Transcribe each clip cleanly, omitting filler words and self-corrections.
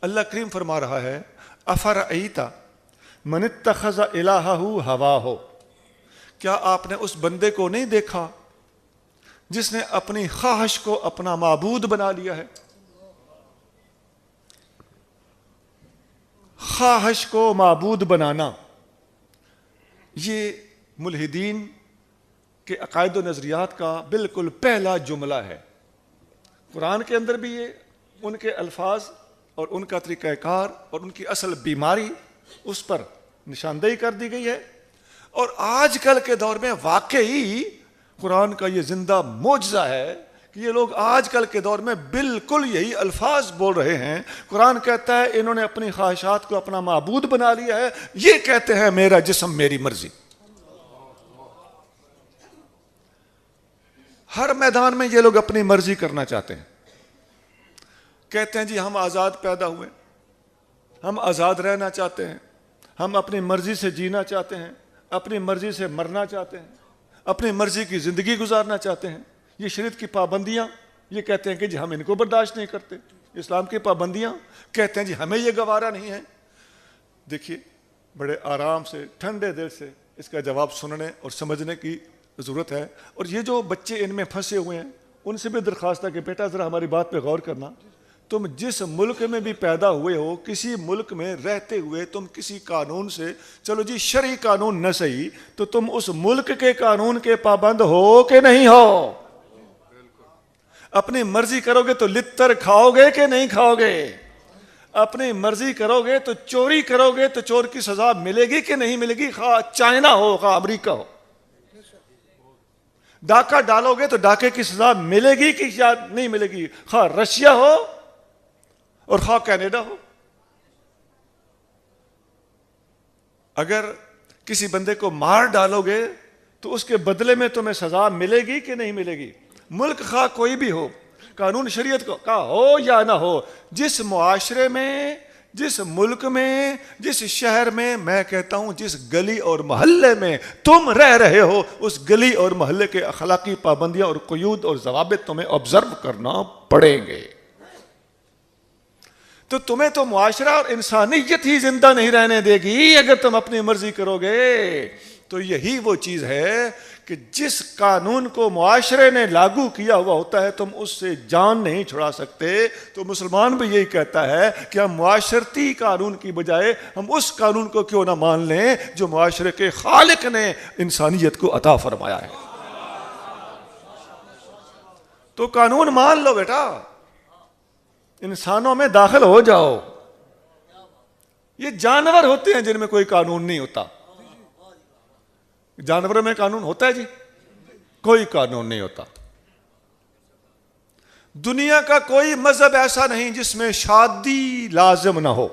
اللہ کریم فرما رہا ہے افرأیت من اتخذ الہہ ہواہ، کیا آپ نے اس بندے کو نہیں دیکھا جس نے اپنی خواہش کو اپنا معبود بنا لیا ہے؟ خواہش کو معبود بنانا یہ ملحدین کے عقائد و نظریات کا بالکل پہلا جملہ ہے۔ قرآن کے اندر بھی یہ ان کے الفاظ اور ان کا طریقہ کار اور ان کی اصل بیماری اس پر نشاندہی کر دی گئی ہے، اور آج کل کے دور میں واقعی قرآن کا یہ زندہ معجزہ ہے کہ یہ لوگ آج کل کے دور میں بالکل یہی الفاظ بول رہے ہیں۔ قرآن کہتا ہے انہوں نے اپنی خواہشات کو اپنا معبود بنا لیا ہے، یہ کہتے ہیں میرا جسم میری مرضی۔ ہر میدان میں یہ لوگ اپنی مرضی کرنا چاہتے ہیں، کہتے ہیں جی ہم آزاد پیدا ہوئے، ہم آزاد رہنا چاہتے ہیں، ہم اپنی مرضی سے جینا چاہتے ہیں، اپنی مرضی سے مرنا چاہتے ہیں، اپنی مرضی کی زندگی گزارنا چاہتے ہیں۔ یہ شریعت کی پابندیاں یہ کہتے ہیں کہ جی ہم ان کو برداشت نہیں کرتے، اسلام کی پابندیاں کہتے ہیں جی ہمیں یہ گوارا نہیں ہے۔ دیکھیے بڑے آرام سے ٹھنڈے دل سے اس کا جواب سننے اور سمجھنے کی ضرورت ہے، اور یہ جو بچے ان میں پھنسے ہوئے ہیں ان سے بھی درخواست ہے کہ بیٹا ذرا ہماری بات پہ غور کرنا۔ تم جس ملک میں بھی پیدا ہوئے ہو، کسی ملک میں رہتے ہوئے تم کسی قانون سے، چلو جی شرعی قانون نہ صحیح تو تم اس ملک کے قانون کے پابند ہو کہ نہیں ہو؟ اپنی مرضی کرو گے تو لتر کھاؤ گے کہ نہیں کھاؤ گے؟ اپنی مرضی کرو گے تو چوری کرو گے تو چور کی سزا ملے گی کہ نہیں ملے گی، خواہ چائنا ہو خواہ امریکہ ہو؟ ڈاکہ ڈالو گے تو ڈاکے کی سزا ملے گی کہ نہیں ملے گی، خواہ رشیا ہو اور خواہ کینیڈا ہو؟ اگر کسی بندے کو مار ڈالو گے تو اس کے بدلے میں تمہیں سزا ملے گی کہ نہیں ملے گی؟ ملک خواہ کوئی بھی ہو، قانون شریعت کا ہو یا نہ ہو، جس معاشرے میں، جس ملک میں، جس شہر میں کہتا ہوں جس گلی اور محلے میں تم رہ رہے ہو، اس گلی اور محلے کے اخلاقی پابندیاں اور قیود اور ضوابط تمہیں آبزرو کرنا پڑیں گے۔ تو تمہیں تو معاشرہ اور انسانیت ہی زندہ نہیں رہنے دے گی اگر تم اپنی مرضی کرو گے۔ تو یہی وہ چیز ہے کہ جس قانون کو معاشرے نے لاگو کیا ہوا ہوتا ہے تم اس سے جان نہیں چھڑا سکتے۔ تو مسلمان بھی یہی کہتا ہے کہ ہم معاشرتی قانون کی بجائے ہم اس قانون کو کیوں نہ مان لیں جو معاشرے کے خالق نے انسانیت کو عطا فرمایا ہے۔ تو قانون مان لو بیٹا، انسانوں میں داخل ہو جاؤ۔ یہ جانور ہوتے ہیں جن میں کوئی قانون نہیں ہوتا۔ جانوروں میں قانون ہوتا ہے جی؟ کوئی قانون نہیں ہوتا۔ دنیا کا کوئی مذہب ایسا نہیں جس میں شادی لازم نہ ہو،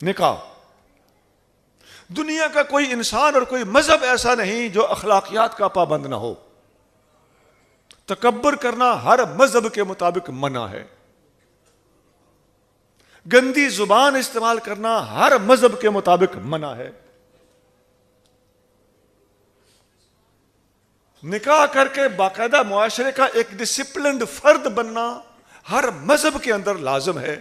نکاح۔ دنیا کا کوئی انسان اور کوئی مذہب ایسا نہیں جو اخلاقیات کا پابند نہ ہو۔ تکبر کرنا ہر مذہب کے مطابق منع ہے۔ گندی زبان استعمال کرنا ہر مذہب کے مطابق منع ہے۔ نکاح کر کے باقاعدہ معاشرے کا ایک ڈسپلنڈ فرد بننا ہر مذہب کے اندر لازم ہے۔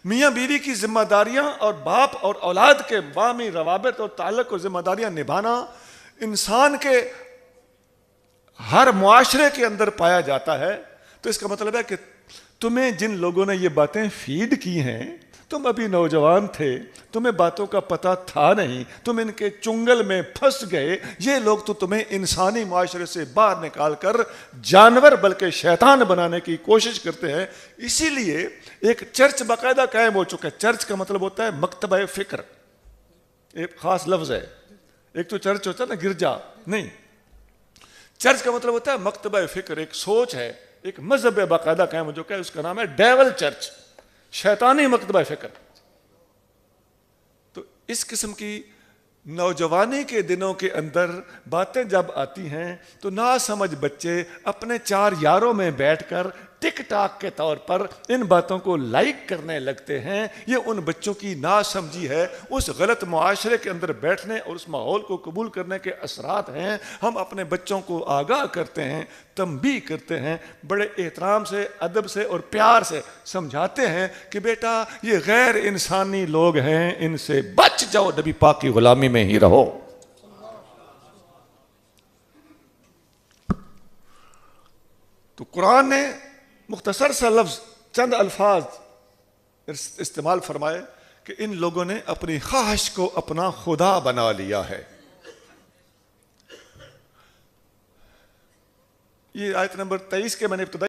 میاں بیوی کی ذمہ داریاں اور باپ اور اولاد کے باہمی روابط اور تعلق اور ذمہ داریاں نبھانا انسان کے ہر معاشرے کے اندر پایا جاتا ہے۔ تو اس کا مطلب ہے کہ تمہیں جن لوگوں نے یہ باتیں فیڈ کی ہیں، تم ابھی نوجوان تھے، تمہیں باتوں کا پتہ تھا نہیں، تم ان کے چنگل میں پھنس گئے۔ یہ لوگ تو تمہیں انسانی معاشرے سے باہر نکال کر جانور بلکہ شیطان بنانے کی کوشش کرتے ہیں۔ اسی لیے ایک چرچ باقاعدہ قائم ہو چکا ہے۔ چرچ کا مطلب ہوتا ہے مکتبہ فکر، ایک خاص لفظ ہے۔ ایک تو چرچ ہوتا ہے نا گرجا، نہیں، چرچ کا مطلب ہوتا ہے مکتبہ فکر، ایک سوچ ہے، ایک مذہب باقاعدہ قائم ہو چکا ہے، اس کا نام ہے ڈیول چرچ، شیطانی مکتبہ فکر۔ تو اس قسم کی نوجوانی کے دنوں کے اندر باتیں جب آتی ہیں تو ناسمجھ بچے اپنے چار یاروں میں بیٹھ کر ٹک ٹاک کے طور پر ان باتوں کو لائک کرنے لگتے ہیں، یہ ان بچوں کی ناسمجھی ہے، اس غلط معاشرے کے اندر بیٹھنے اور اس ماحول کو قبول کرنے کے اثرات ہیں۔ ہم اپنے بچوں کو آگاہ کرتے ہیں، تنبیہ کرتے ہیں، بڑے احترام سے، ادب سے اور پیار سے سمجھاتے ہیں کہ بیٹا یہ غیر انسانی لوگ ہیں، ان سے بچ جاؤ، نبی پاک کی غلامی میں ہی رہو۔ تو قرآن نے مختصر سا لفظ، چند الفاظ استعمال فرمائے کہ ان لوگوں نے اپنی خواہش کو اپنا خدا بنا لیا ہے۔ یہ آیت نمبر 23 کے میں نے ابتدائی